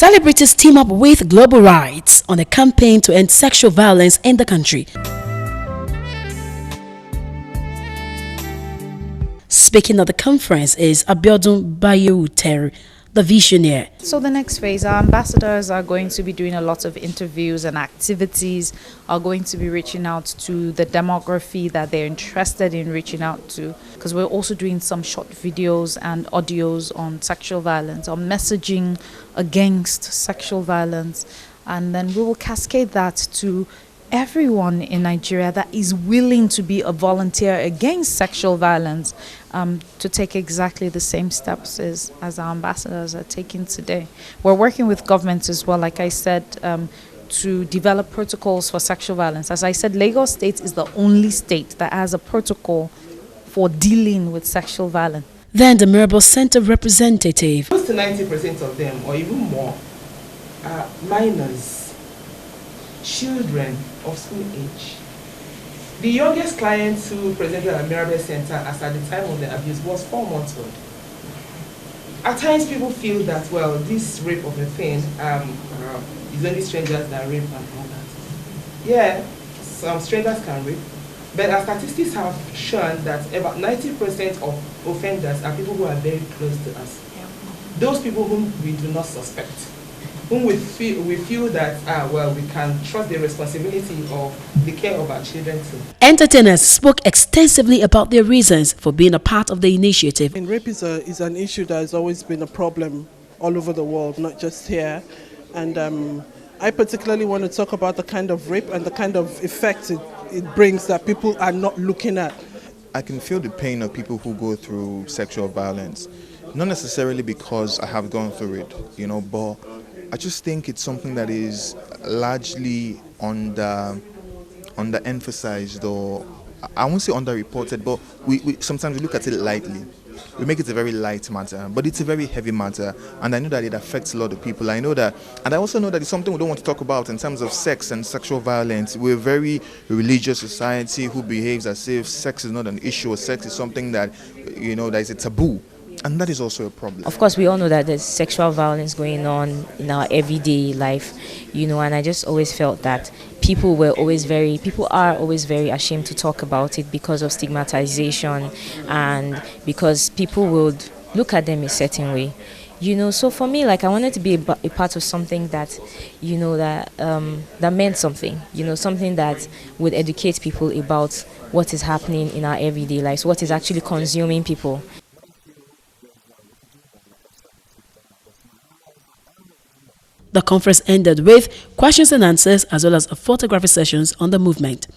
Celebrities team up with global rights on a campaign to end sexual violence in the country. Speaking at the conference is Abiodun Bayewutere, the visionary. So the next phase, our ambassadors are going to be doing a lot of interviews and activities, are going to be reaching out to the demography that they're interested in reaching out to, because we're also doing some short videos and audios on sexual violence, on messaging against sexual violence, and then we will cascade that to everyone in Nigeria that is willing to be a volunteer against sexual violence, to take exactly the same steps as our ambassadors are taking today. We're working with governments as well, like I said, to develop protocols for sexual violence. As I said, Lagos State is the only state that has a protocol for dealing with sexual violence. Then the Mirabel Center representative. Close to 90% of them, or even more, are minors, children of school age. The youngest client who presented at Mirabel Center as at the time of the abuse was 4 months old. At times people feel that, well, this rape of a thing is only strangers that rape and all that. Yeah, some strangers can rape, but our statistics have shown that about 90% of offenders are people who are very close to us. Yeah. Those people whom we do not suspect, whom we feel that, well, we can trust the responsibility of the care of our children too. Entertainers spoke extensively about their reasons for being a part of the initiative. And rape is an issue that has always been a problem all over the world, not just here. And I particularly want to talk about the kind of rape and the kind of effects it brings that people are not looking at. I can feel the pain of people who go through sexual violence, not necessarily because I have gone through it, but I just think it's something that is largely underemphasized, or I won't say underreported, but we sometimes we look at it lightly. We make it a very light matter, but it's a very heavy matter, and I know that it affects a lot of people. I know that, and I also know that it's something we don't want to talk about in terms of sex and sexual violence. We're a very religious society who behaves as if sex is not an issue, or sex is something that, that is a taboo. And that is also a problem. Of course, we all know that there's sexual violence going on in our everyday life, and I just always felt that people are always very ashamed to talk about it because of stigmatization and because people would look at them a certain way. So for me, I wanted to be a part of something that, that meant something, something that would educate people about what is happening in our everyday lives, what is actually consuming people. The conference ended with questions and answers as well as photography sessions on the movement.